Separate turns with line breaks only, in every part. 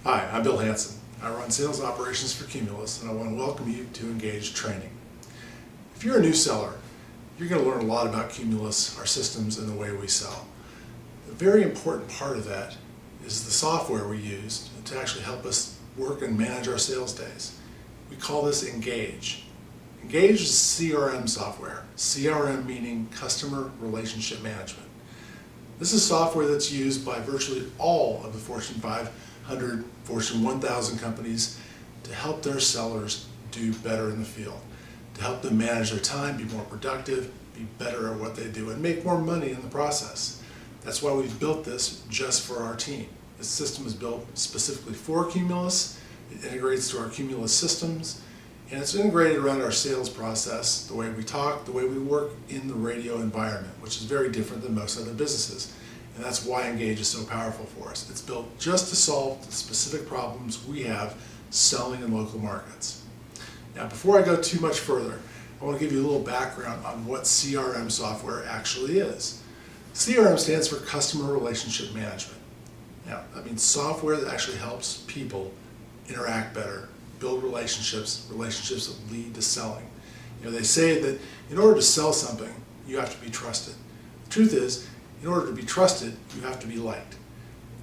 Hi, I'm Bill Hanson. I run sales operations for Cumulus, and I want to welcome you to Engage Training. If you're a new seller, you're going to learn a lot about Cumulus, our systems, and the way we sell. A very important part of that is the software we use to actually help us work and manage our sales days. We call this Engage. Engage is CRM software. CRM meaning Customer Relationship Management. This is software that's used by virtually all of the Fortune 500, Fortune 1000 companies to help their sellers do better in the field, to help them manage their time, be more productive, be better at what they do, and make more money in the process. That's why we've built this just for our team. This system is built specifically for Cumulus. It integrates to our Cumulus systems, and it's integrated around our sales process, the way we talk, the way we work in the radio environment, which is very different than most other businesses. And that's why Engage is so powerful for us. It's built just to solve the specific problems we have selling in local markets. Now, before I go too much further, I want to give you a little background on what CRM software actually is. CRM stands for Customer Relationship Management. Now, that means software that actually helps people interact better, build relationships that lead to selling. They say that in order to sell something, you have to be trusted. The truth is, in order to be trusted, you have to be liked.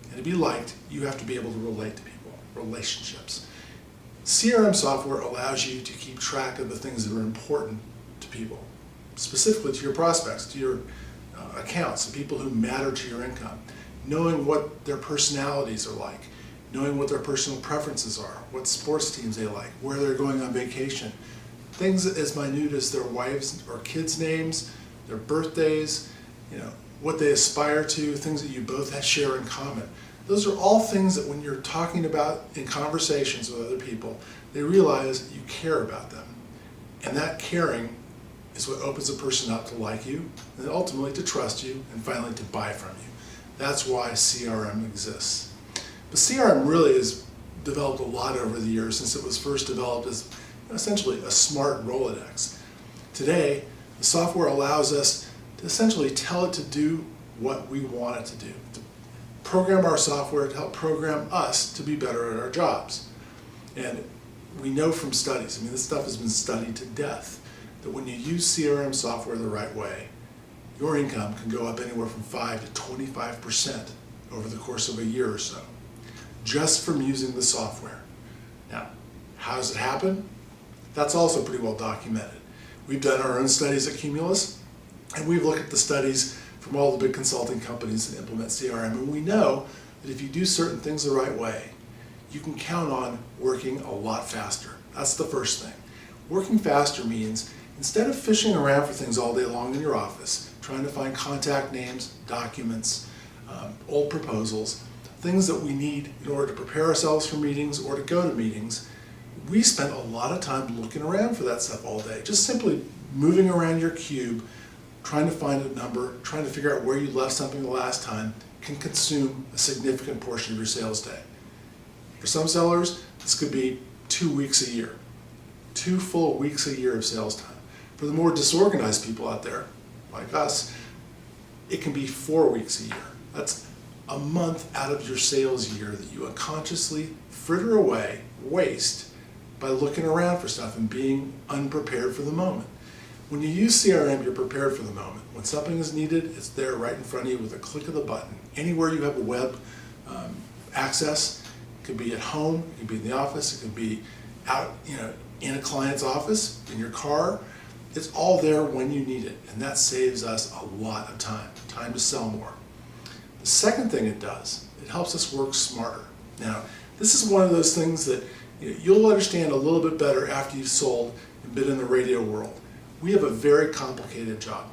And to be liked, you have to be able to relate to people, relationships. CRM software allows you to keep track of the things that are important to people, specifically to your prospects, to your accounts, the people who matter to your income, knowing what their personalities are like, knowing what their personal preferences are, what sports teams they like, where they're going on vacation, things as minute as their wives' or kids' names, their birthdays, what they aspire to, things that you both share in common. Those are all things that when you're talking about in conversations with other people, they realize you care about them. And that caring is what opens a person up to like you, and ultimately to trust you, and finally to buy from you. That's why CRM exists. But CRM really has developed a lot over the years since it was first developed as essentially a smart Rolodex. Today, the software allows us to essentially tell it to do what we want it to do, to program our software to help program us to be better at our jobs. And we know from studies, this stuff has been studied to death, that when you use CRM software the right way, your income can go up anywhere from 5 to 25% over the course of a year or so, just from using the software. Now, how does it happen? That's also pretty well documented. We've done our own studies at Cumulus, and we've looked at the studies from all the big consulting companies that implement CRM, and we know that if you do certain things the right way, you can count on working a lot faster. That's the first thing. Working faster means instead of fishing around for things all day long in your office, trying to find contact names, documents, old proposals, things that we need in order to prepare ourselves for meetings or to go to meetings, we spend a lot of time looking around for that stuff all day. Just simply moving around your cube, trying to find a number, trying to figure out where you left something the last time can consume a significant portion of your sales day. For some sellers, this could be 2 weeks a year, 2 full weeks a year of sales time. For the more disorganized people out there, like us, it can be 4 weeks a year. That's a month out of your sales year that you unconsciously fritter away, waste, by looking around for stuff and being unprepared for the moment. When you use CRM, you're prepared for the moment. When something is needed, it's there right in front of you with a click of the button. Anywhere you have a web access, it could be at home, it could be in the office, it could be out, in a client's office, in your car. It's all there when you need it, and that saves us a lot of time to sell more. The second thing it does, it helps us work smarter. Now, this is one of those things that you'll understand a little bit better after you've sold and been in the radio world. We have a very complicated job.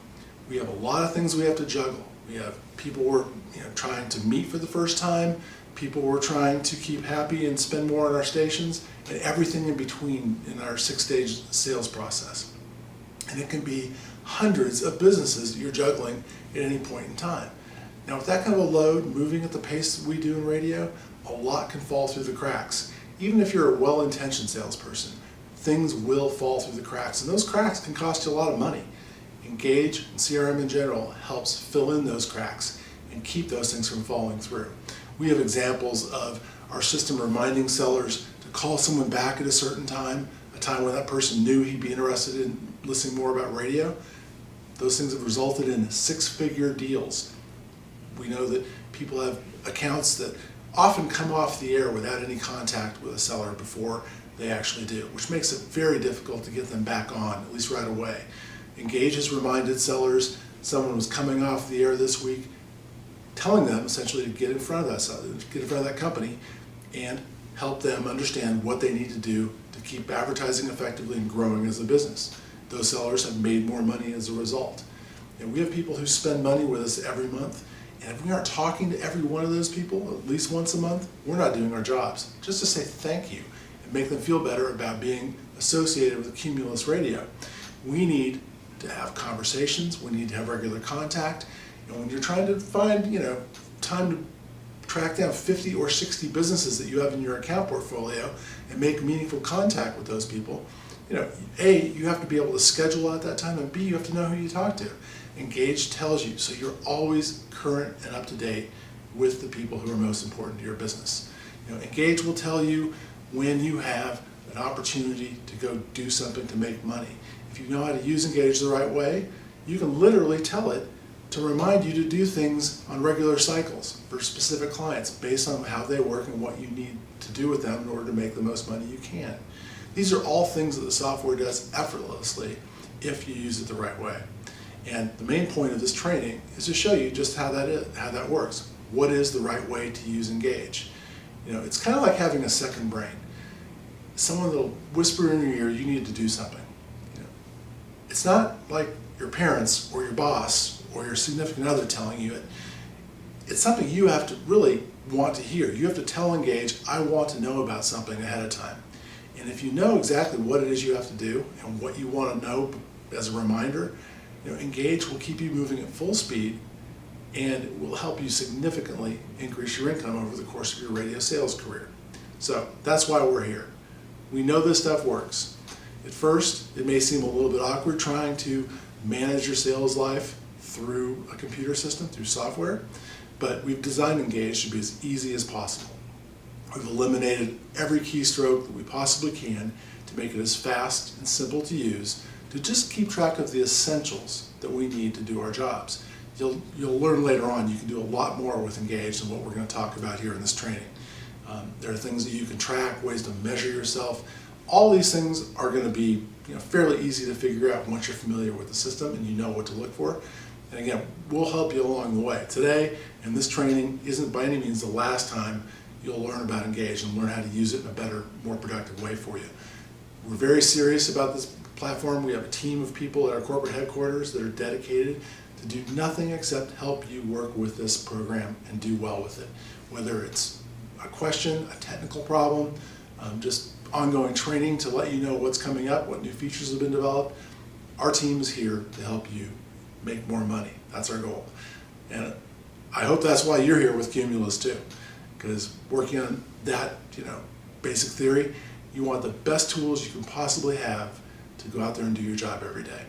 We have a lot of things we have to juggle. We have people we're trying to meet for the first time, people we're trying to keep happy and spend more on our stations, and everything in between in our 6-stage sales process. And it can be hundreds of businesses that you're juggling at any point in time. Now, with that kind of a load, moving at the pace that we do in radio, a lot can fall through the cracks. Even if you're a well-intentioned salesperson, things will fall through the cracks, and those cracks can cost you a lot of money. Engage and CRM in general helps fill in those cracks and keep those things from falling through. We have examples of our system reminding sellers to call someone back at a certain time, a time when that person knew he'd be interested in listening more about radio. Those things have resulted in six-figure deals. We know that people have accounts that often come off the air without any contact with a seller before they actually do, which makes it very difficult to get them back on, at least right away. Engage has reminded sellers someone was coming off the air this week, telling them essentially to get in front of that company and help them understand what they need to do to keep advertising effectively and growing as a business. Those sellers have made more money as a result. And we have people who spend money with us every month, and if we aren't talking to every one of those people at least once a month, we're not doing our jobs. Just to say thank you and make them feel better about being associated with Cumulus Radio. We need to have conversations, we need to have regular contact, and when you're trying to find, time to track down 50 or 60 businesses that you have in your account portfolio and make meaningful contact with those people, A, you have to be able to schedule at that time, and B, you have to know who you talk to. Engage tells you, so you're always current and up to date with the people who are most important to your business. Engage will tell you when you have an opportunity to go do something to make money. If you know how to use Engage the right way, you can literally tell it to remind you to do things on regular cycles for specific clients based on how they work and what you need to do with them in order to make the most money you can. These are all things that the software does effortlessly if you use it the right way. And the main point of this training is to show you just how that works. What is the right way to use Engage? It's kind of like having a second brain. Someone that'll whisper in your ear, you need to do something. It's not like your parents or your boss or your significant other telling you it. It's something you have to really want to hear. You have to tell Engage, I want to know about something ahead of time. And if you know exactly what it is you have to do and what you want to know as a reminder, Engage will keep you moving at full speed, and it will help you significantly increase your income over the course of your radio sales career. So that's why we're here. We know this stuff works. At first, it may seem a little bit awkward trying to manage your sales life through a computer system, through software, but we've designed Engage to be as easy as possible. We've eliminated every keystroke that we possibly can to make it as fast and simple to use, to just keep track of the essentials that we need to do our jobs. You'll learn later on you can do a lot more with Engage than what we're going to talk about here in this training. There are things that you can track, ways to measure yourself. All these things are going to be fairly easy to figure out once you're familiar with the system and you know what to look for. And again, we'll help you along the way. Today, and this training isn't by any means the last time you'll learn about Engage and learn how to use it in a better, more productive way for you. We're very serious about this platform. We have a team of people at our corporate headquarters that are dedicated to do nothing except help you work with this program and do well with it. Whether it's a question, a technical problem, just ongoing training to let you know what's coming up, what new features have been developed, our team is here to help you make more money. That's our goal. And I hope that's why you're here with Cumulus too, because working on that, basic theory, you want the best tools you can possibly have to go out there and do your job every day.